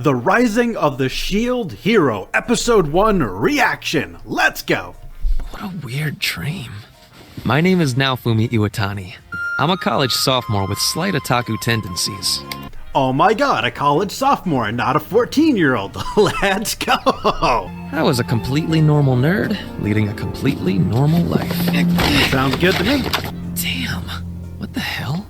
The Rising of the Shield Hero, Episode 1 Reaction. Let's go! What a weird dream. My name is Naofumi Iwatani. I'm a college sophomore with slight otaku tendencies. Oh my god, a college sophomore, not a 14-year-old. Let's go! I was a completely normal nerd, leading a completely normal life. Sounds good to me. Damn, what the hell?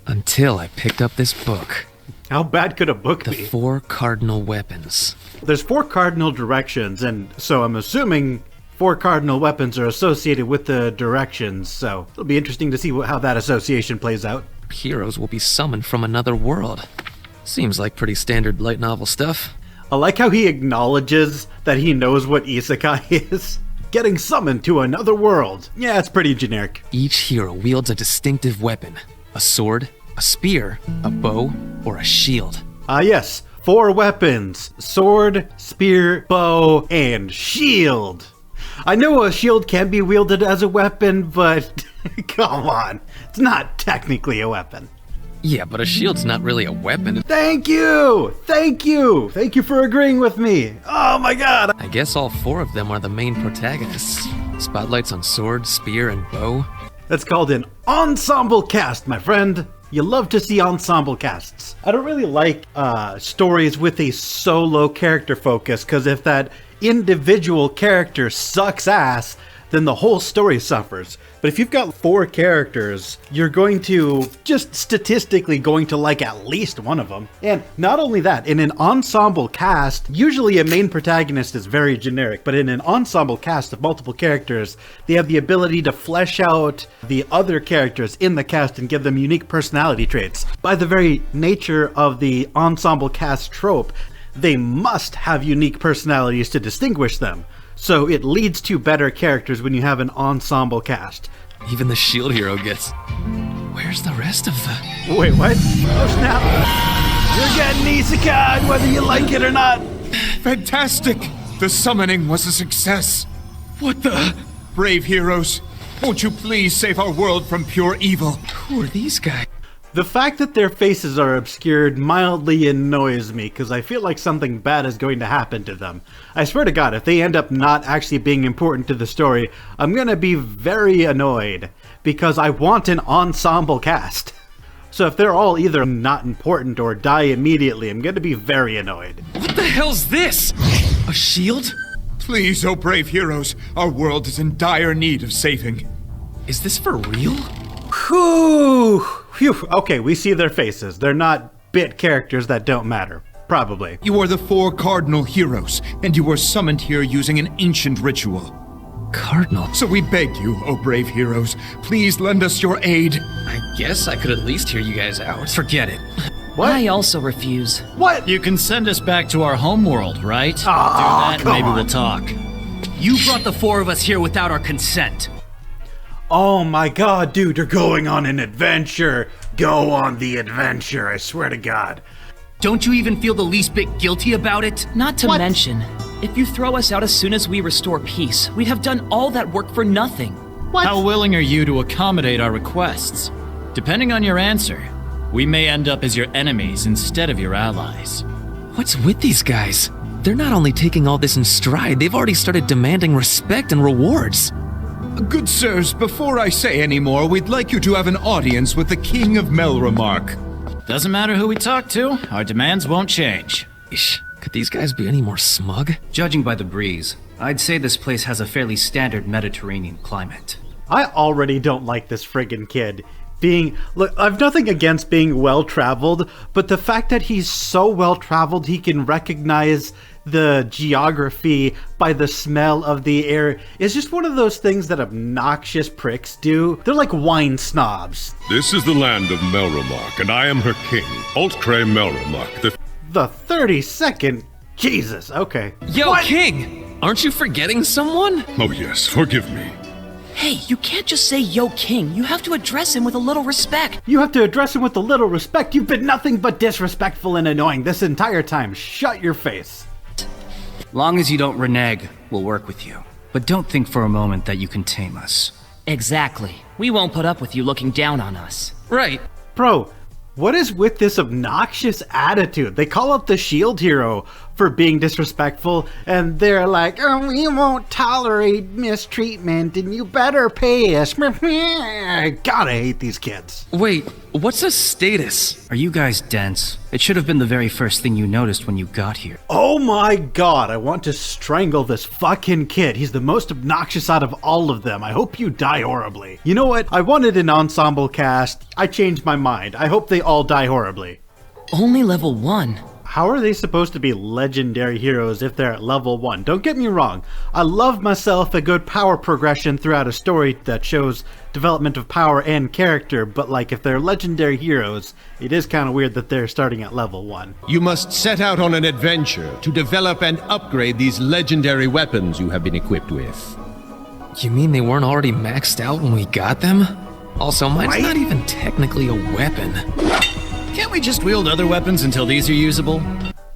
Until I picked up this book. How bad could a book be? The 4 Cardinal Weapons. There's 4 cardinal directions, and so I'm assuming 4 cardinal weapons are associated with the directions, so it'll be interesting to see how that association plays out. Heroes will be summoned from another world. Seems like pretty standard light novel stuff. I like how he acknowledges that he knows what isekai is. Getting summoned to another world. Yeah, it's pretty generic. Each hero wields a distinctive weapon. A sword, a spear, a bow, or a shield. Yes. 4 weapons. Sword, spear, bow, and shield. I know a shield can be wielded as a weapon, but come on. It's not technically a weapon. Yeah, but a shield's not really a weapon. Thank you! Thank you! Thank you for agreeing with me. Oh my god! I guess all 4 of them are the main protagonists. Spotlights on sword, spear, and bow. That's called an ensemble cast, my friend. You love to see ensemble casts. I don't really like stories with a solo character focus, because if that individual character sucks ass, then the whole story suffers. But if you've got 4 characters, you're going to, just statistically going to like at least one of them. And not only that, in an ensemble cast, usually a main protagonist is very generic, but in an ensemble cast of multiple characters, they have the ability to flesh out the other characters in the cast and give them unique personality traits. By the very nature of the ensemble cast trope, they must have unique personalities to distinguish them. So it leads to better characters when you have an ensemble cast. Even the shield hero gets... Where's the rest of the... Wait, what? Oh snap! You're getting isekai whether you like it or not! Fantastic! The summoning was a success! What the... Brave heroes, won't you please save our world from pure evil? Who are these guys? The fact that their faces are obscured mildly annoys me, because I feel like something bad is going to happen to them. I swear to God, if they end up not actually being important to the story, I'm gonna be very annoyed, because I want an ensemble cast. So if they're all either not important or die immediately, I'm gonna be very annoyed. What the hell's this? A shield? Please, oh brave heroes, our world is in dire need of saving. Is this for real? Whew. Phew. Okay, we see their faces. They're not bit characters that don't matter. Probably. You are the 4 cardinal heroes, and you were summoned here using an ancient ritual. Cardinal? So we beg you, oh brave heroes, please lend us your aid. I guess I could at least hear you guys out. Forget it. What? I also refuse. What? You can send us back to our homeworld, right? Oh, Do that and maybe come we'll talk. You brought the 4 of us here without our consent. Oh my god, dude, you're going on an adventure. Go on the adventure, I swear to God. Don't you even feel the least bit guilty about it? Not to mention, if you throw us out as soon as we restore peace, we'd have done all that work for nothing. What? How willing are you to accommodate our requests? Depending on your answer, we may end up as your enemies instead of your allies. What's with these guys? They're not only taking all this in stride, they've already started demanding respect and rewards. Good sirs, before I say any more, we'd like you to have an audience with the King of Melremark. Doesn't matter who we talk to, our demands won't change. Eesh, could these guys be any more smug? Judging by the breeze, I'd say this place has a fairly standard Mediterranean climate. I already don't like this friggin' kid. Look, I've nothing against being well-traveled, but the fact that he's so well-traveled he can recognize the geography by the smell of the air is just one of those things that obnoxious pricks do. They're like wine snobs. This is the land of Melremark, and I am her king, Altcray Melremark, The 32nd? Jesus, okay. Yo, What? King! Aren't you forgetting someone? Oh yes, forgive me. Hey, you can't just say yo king. You have to address him with a little respect. You have to address him with a little respect. You've been nothing but disrespectful and annoying this entire time. Shut your face. Long as you don't renege, we'll work with you. But don't think for a moment that you can tame us. Exactly. We won't put up with you looking down on us. Right. Bro, What is with this obnoxious attitude? They call out the shield hero for being disrespectful, and they're like, oh, we won't tolerate mistreatment, and you better pay us. God, I hate these kids. Wait, what's a status? Are you guys dense? It should have been the very first thing you noticed when you got here. Oh my god, I want to strangle this fucking kid. He's the most obnoxious out of all of them. I hope you die horribly. You know what? I wanted an ensemble cast. I changed my mind. I hope they all die horribly. Only level 1. How are they supposed to be legendary heroes if they're at level 1? Don't get me wrong, I love myself a good power progression throughout a story that shows development of power and character, but like if they're legendary heroes, it is kind of weird that they're starting at level 1. You must set out on an adventure to develop and upgrade these legendary weapons you have been equipped with. You mean they weren't already maxed out when we got them? Also, mine's Right? not even technically a weapon. Can't we just wield other weapons until these are usable?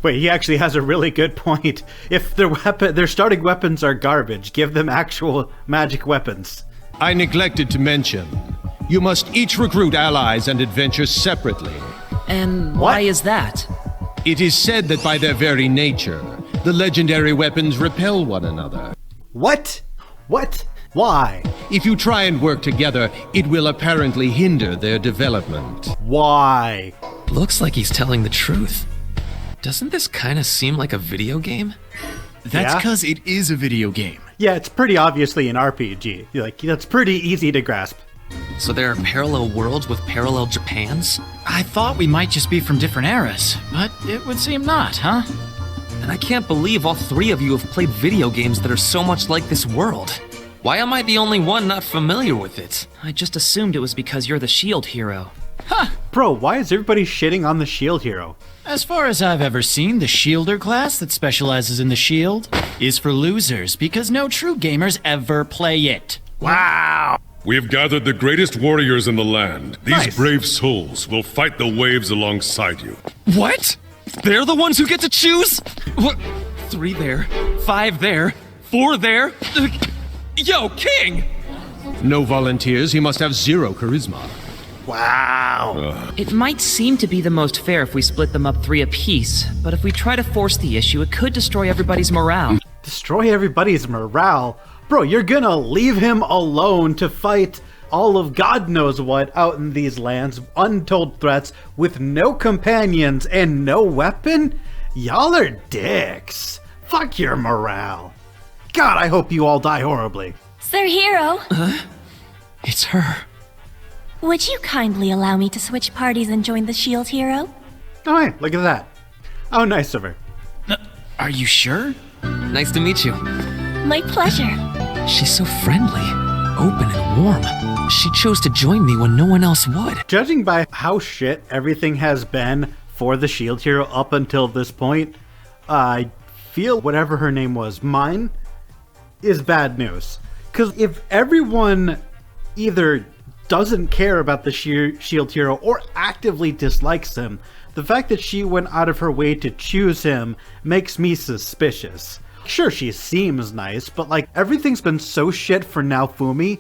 Wait, he actually has a really good point. If their starting weapons are garbage, give them actual magic weapons. I neglected to mention, you must each recruit allies and adventure separately. And why is that? It is said that by their very nature, the legendary weapons repel one another. What? What? Why? If you try and work together, it will apparently hinder their development. Why? Looks like he's telling the truth. Doesn't this kind of seem like a video game? That's Yeah? because it is a video game. Yeah, it's pretty obviously an RPG. Like, that's pretty easy to grasp. So there are parallel worlds with parallel Japans? I thought we might just be from different eras, but it would seem not, huh? And I can't believe all three of you have played video games that are so much like this world. Why am I the only one not familiar with it? I just assumed it was because you're the shield hero. Bro, why is everybody shitting on the shield hero? As far as I've ever seen, the Shielder class that specializes in the shield is for losers because no true gamers ever play it. Wow! We have gathered the greatest warriors in the land. These Nice. brave souls will fight the waves alongside you. What? They're the ones who get to choose? What? 3 there, 5 there, 4 there. Yo, King! No volunteers, he must have 0 charisma. Wow! It might seem to be the most fair if we split them up 3 apiece, but if we try to force the issue, it could destroy everybody's morale. Destroy everybody's morale? Bro, you're gonna leave him alone to fight all of God knows what out in these lands, untold threats, with no companions and no weapon? Y'all are dicks. Fuck your morale. God, I hope you all die horribly. Sir Hero, It's her. would you kindly allow me to switch parties and join the Shield Hero? Oh, hey, look at that. Oh, nice of her. Are you sure? Nice to meet you. My pleasure. She's so friendly, open and warm. She chose to join me when no one else would. Judging by how shit everything has been for the shield hero up until this point, I feel whatever her name was, mine, is bad news. Because if everyone either doesn't care about the shield hero or actively dislikes him, the fact that she went out of her way to choose him makes me suspicious. Sure, she seems nice, but like everything's been so shit for Naofumi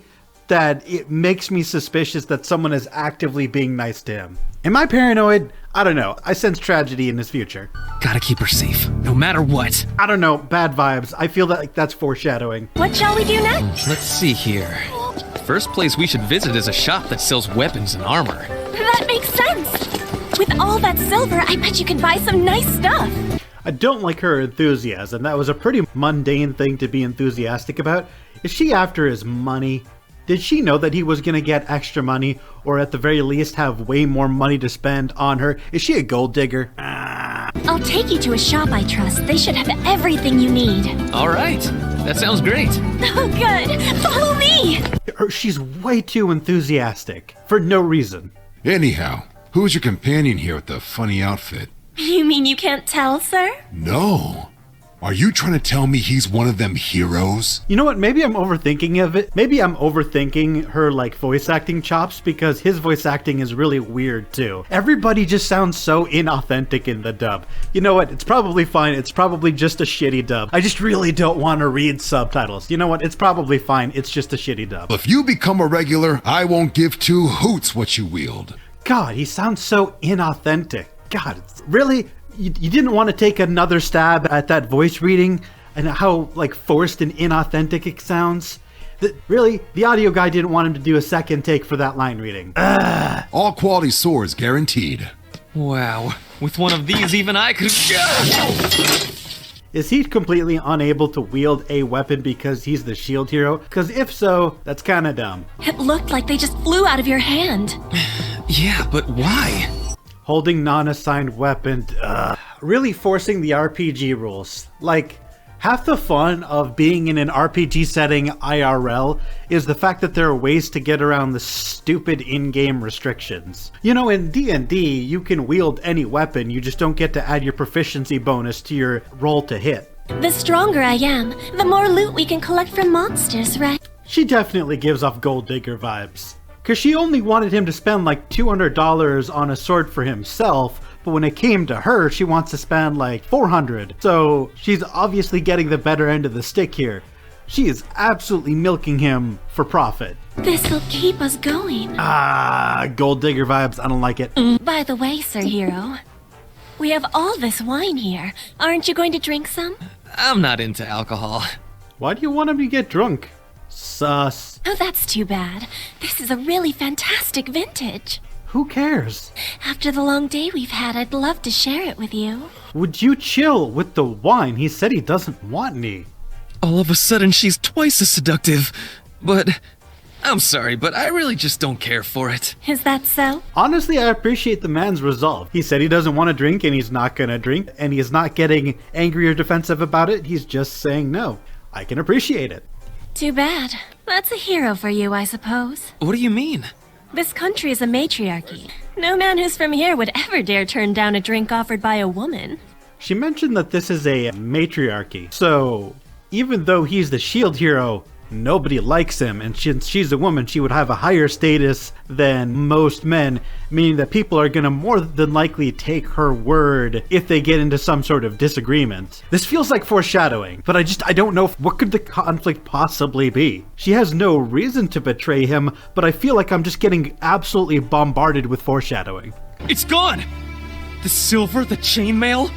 that it makes me suspicious that someone is actively being nice to him. Am I paranoid? I don't know. I sense tragedy in his future. Gotta keep her safe, no matter what. I don't know. Bad vibes. I feel that like that's foreshadowing. What shall we do next? Let's see here. First place we should visit is a shop that sells weapons and armor. That makes sense. With all that silver, I bet you can buy some nice stuff. I don't like her enthusiasm. That was a pretty mundane thing to be enthusiastic about. Is she after his money? Did she know that he was gonna get extra money, or at the very least have way more money to spend on her? Is she a gold digger? I'll take you to a shop I trust. They should have everything you need. All right, that sounds great. Oh, good. Follow me. She's way too enthusiastic, for no reason. Anyhow, who's your companion here with the funny outfit? You mean you can't tell, sir? No. Are you trying to tell me he's one of them heroes? You know what, maybe I'm overthinking of it. Maybe I'm overthinking her, like, voice acting chops, because his voice acting is really weird, too. Everybody just sounds so inauthentic in the dub. You know what, it's probably fine. It's probably just a shitty dub. I just really don't want to read subtitles. You know what, it's probably fine. It's just a shitty dub. If you become a regular, I won't give 2 hoots what you wield. God, he sounds so inauthentic. God, really? You didn't want to take another stab at that voice reading and how, like, forced and inauthentic it sounds? Really? The audio guy didn't want him to do a second take for that line reading. All quality swords guaranteed. Wow. With one of these, even I could. Is he completely unable to wield a weapon because he's the shield hero? Because if so, that's kind of dumb. It looked like they just flew out of your hand. Yeah, but why? Holding non-assigned weapon, really forcing the RPG rules. Like, half the fun of being in an RPG setting IRL is the fact that there are ways to get around the stupid in-game restrictions. You know, in D&D, you can wield any weapon, you just don't get to add your proficiency bonus to your roll to hit. The stronger I am, the more loot we can collect from monsters, right? She definitely gives off gold digger vibes. Cause she only wanted him to spend like $200 on a sword for himself, but when it came to her, she wants to spend like $400. So she's obviously getting the better end of the stick here. She is absolutely milking him for profit. This'll keep us going. Gold digger vibes, I don't like it. By the way, Sir Hero, we have all this wine here. Aren't you going to drink some? I'm not into alcohol. Why do you want him to get drunk? Sus. Oh, that's too bad. This is a really fantastic vintage. Who cares? After the long day we've had, I'd love to share it with you. Would you chill with the wine? He said he doesn't want any. All of a sudden, she's twice as seductive. But I'm sorry, but I really just don't care for it. Is that so? Honestly, I appreciate the man's resolve. He said he doesn't want to drink and he's not gonna drink, and he's not getting angry or defensive about it. He's just saying no. I can appreciate it. Too bad. That's a hero for you, I suppose. What do you mean? This country is a matriarchy. No man who's from here would ever dare turn down a drink offered by a woman. She mentioned that this is a matriarchy, so even though he's the shield hero, nobody likes him, and since she's a woman, she would have a higher status than most men, meaning that people are gonna more than likely take her word if they get into some sort of disagreement. This feels like foreshadowing, but I don't know what could the conflict possibly be. She has no reason to betray him, but I feel like I'm just getting absolutely bombarded with foreshadowing. It's gone! The silver, the chainmail,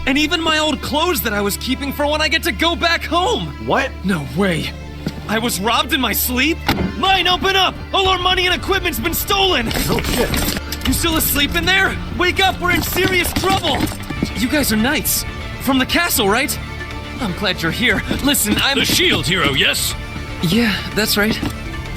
and even my old clothes that I was keeping for when I get to go back home! What? No way! I was robbed in my sleep? Mine, open up! All our money and equipment's been stolen! Oh shit. You still asleep in there? Wake up, we're in serious trouble! You guys are knights. From the castle, right? I'm glad you're here. Listen, I'm— The shield hero, yes? Yeah, that's right.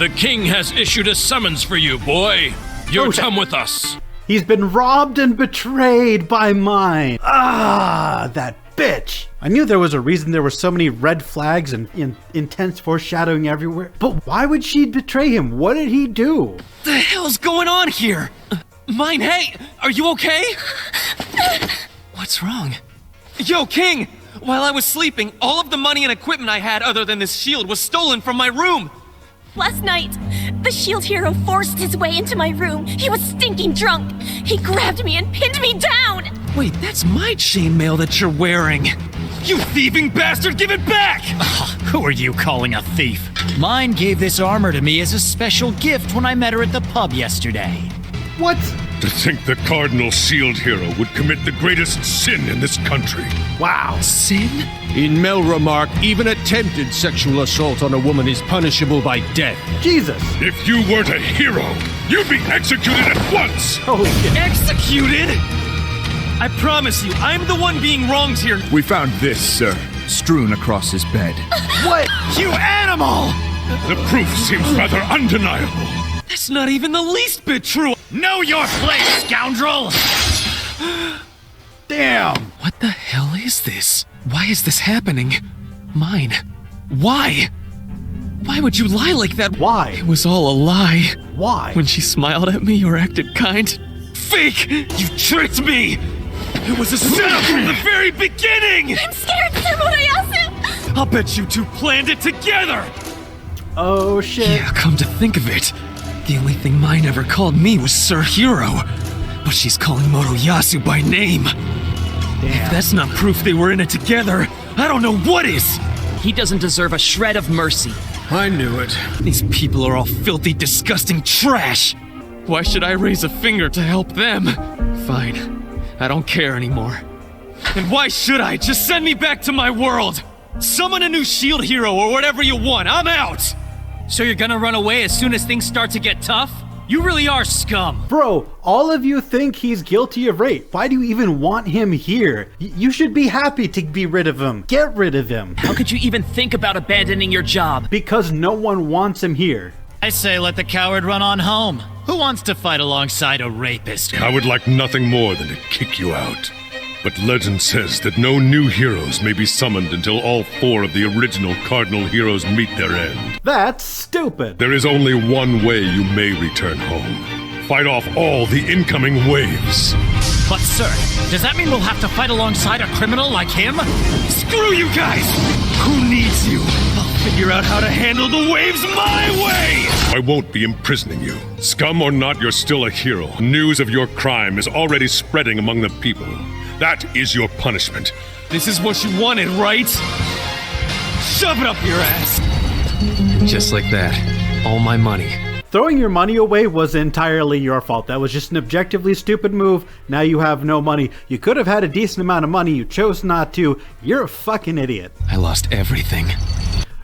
The king has issued a summons for you, boy. You come with us. He's been robbed and betrayed by mine. That bitch. I knew there was a reason there were so many red flags and intense foreshadowing everywhere. But why would she betray him? What did he do? The hell's going on here? Mine, hey, are you okay? What's wrong? Yo, King! While I was sleeping, all of the money and equipment I had other than this shield was stolen from my room. Last night, the shield hero forced his way into my room. He was stinking drunk. He grabbed me and pinned me down. Wait, that's my chainmail that you're wearing. You thieving bastard, give it back! Who are you calling a thief? Mine gave this armor to me as a special gift when I met her at the pub yesterday. What? To think the Cardinal Shield Hero would commit the greatest sin in this country. Wow. Sin? In Melromark, even attempted sexual assault on a woman is punishable by death. Jesus. If you weren't a hero, you'd be executed at once! Holy shit. Executed? I promise you, I'm the one being wronged here. We found this, sir, strewn across his bed. What? You animal! The proof seems rather undeniable. That's not even the least bit true. Know your place, scoundrel! Damn. What the hell is this? Why is this happening? Mine. Why? Why would you lie like that? Why? It was all a lie. Why? When she smiled at me or acted kind. Fake! You tricked me! It was a setup from the very beginning! I'm scared, Sir Murayasu! I'll bet you two planned it together! Oh shit. Yeah, come to think of it, the only thing mine ever called me was Sir Hero. But she's calling Moroyasu by name. Damn. If that's not proof they were in it together, I don't know what is! He doesn't deserve a shred of mercy. I knew it. These people are all filthy, disgusting trash! Why should I raise a finger to help them? Fine. I don't care anymore. And why should I? Just send me back to my world! Summon a new shield hero or whatever you want. I'm out! So you're gonna run away as soon as things start to get tough? You really are scum. Bro, all of you think he's guilty of rape. Why do you even want him here? You should be happy to be rid of him. Get rid of him. How could you even think about abandoning your job? Because no one wants him here. I say let the coward run on home. Who wants to fight alongside a rapist? I would like nothing more than to kick you out. But legend says that no new heroes may be summoned until all 4 of the original Cardinal heroes meet their end. That's stupid. There is only one way you may return home. Fight off all the incoming waves. But sir, does that mean we'll have to fight alongside a criminal like him? Screw you guys! Who needs you? I'll figure out how to handle the waves my way! I won't be imprisoning you. Scum or not, you're still a hero. News of your crime is already spreading among the people. That is your punishment. This is what you wanted, right? Shove it up your ass! And just like that, all my money. Throwing your money away was entirely your fault. That was just an objectively stupid move. Now you have no money. You could have had a decent amount of money. You chose not to. You're a fucking idiot. I lost everything.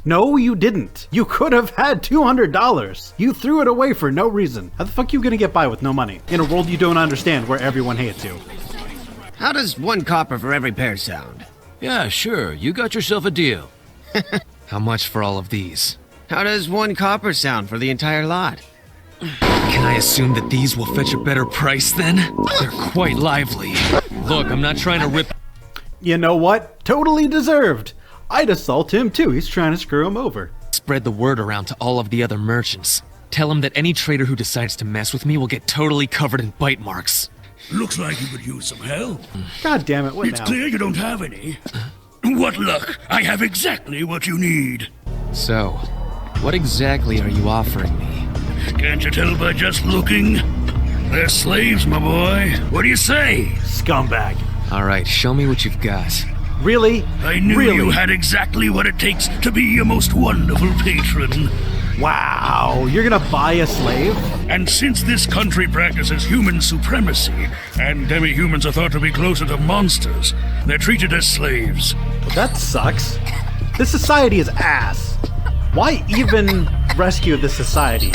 No, you didn't. You could have had $200. You threw it away for no reason. How the fuck are you gonna get by with no money? In a world you don't understand where everyone hates you. How does 1 copper for every pair sound? Yeah, sure. You got yourself a deal. How much for all of these? How does 1 copper sound for the entire lot? Can I assume that these will fetch a better price then? They're quite lively. Look, I'm not trying to rip... You know what? Totally deserved. I'd assault him too. He's trying to screw him over. Spread the word around to all of the other merchants. Tell them that any trader who decides to mess with me will get totally covered in bite marks. Looks like you could use some help. God damn it, what It's now? clear you don't have any. What luck! I have exactly what you need. So, what exactly are you offering me? Can't you tell by just looking? They're slaves, my boy. What do you say? Scumbag. Alright, show me what you've got. Really? I knew you had exactly what it takes to be a most wonderful patron. Wow, you're gonna buy a slave? And since this country practices human supremacy, and demi-humans are thought to be closer to monsters, they're treated as slaves. Well, that sucks. This society is ass. Why even rescue this society?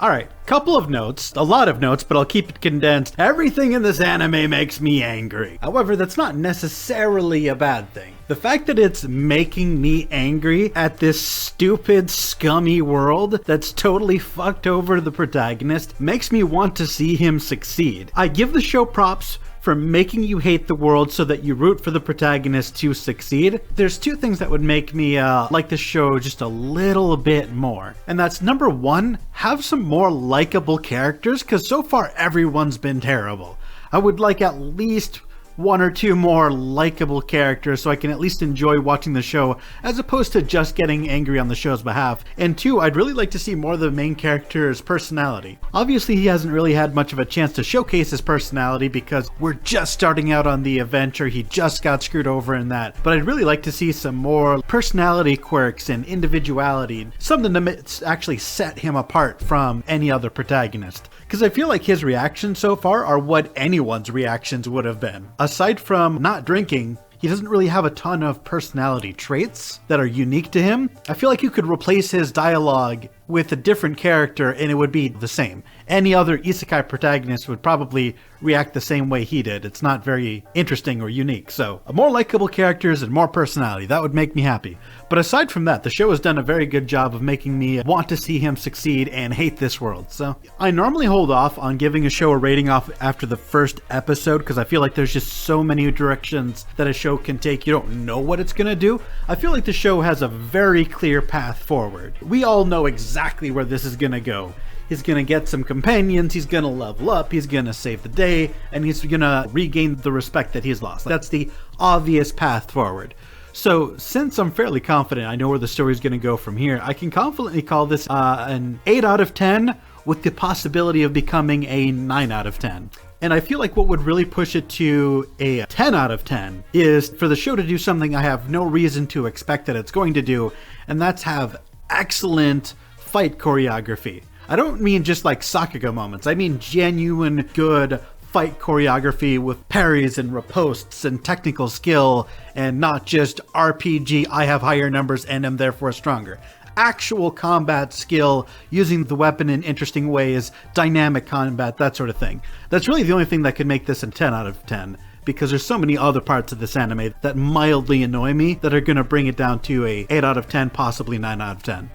Alright, couple of notes, a lot of notes, but I'll keep it condensed. Everything in this anime makes me angry. However, that's not necessarily a bad thing. The fact that it's making me angry at this stupid, scummy world that's totally fucked over the protagonist makes me want to see him succeed. I give the show props for making you hate the world so that you root for the protagonist to succeed. There's 2 things that would make me like the show just a little bit more. And that's number 1, have some more likable characters, because so far everyone's been terrible. I would like at least 1 or 2 more likable characters so I can at least enjoy watching the show as opposed to just getting angry on the show's behalf. And 2, I'd really like to see more of the main character's personality. Obviously he hasn't really had much of a chance to showcase his personality because we're just starting out on the adventure, he just got screwed over in that. But I'd really like to see some more personality quirks and individuality, something to actually set him apart from any other protagonist. Because I feel like his reactions so far are what anyone's reactions would have been. Aside from not drinking, he doesn't really have a ton of personality traits that are unique to him. I feel like you could replace his dialogue with a different character and it would be the same. Any other isekai protagonist would probably react the same way he did. It's not very interesting or unique. So more likable characters and more personality, that would make me happy. But aside from that, the show has done a very good job of making me want to see him succeed and hate this world. So I normally hold off on giving a show a rating off after the first episode because I feel like there's just so many directions that a show can take. You don't know what it's gonna do. I feel like the show has a very clear path forward. We all know exactly where this is gonna go. He's gonna get some companions, he's gonna level up, he's gonna save the day, and he's gonna regain the respect that he's lost. That's the obvious path forward. So since I'm fairly confident I know where the story's gonna go from here, I can confidently call this an 8 out of 10 with the possibility of becoming a 9 out of 10. And I feel like what would really push it to a 10 out of 10 is for the show to do something I have no reason to expect that it's going to do, and that's have excellent fight choreography. I don't mean just like Sakuga moments. I mean genuine good fight choreography with parries and ripostes and technical skill, and not just RPG, I have higher numbers and am therefore stronger. Actual combat skill, using the weapon in interesting ways, dynamic combat, that sort of thing. That's really the only thing that could make this a 10 out of 10, because there's so many other parts of this anime that mildly annoy me that are going to bring it down to a 8 out of 10, possibly 9 out of 10.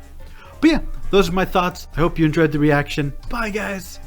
But yeah, those are my thoughts. I hope you enjoyed the reaction. Bye, guys!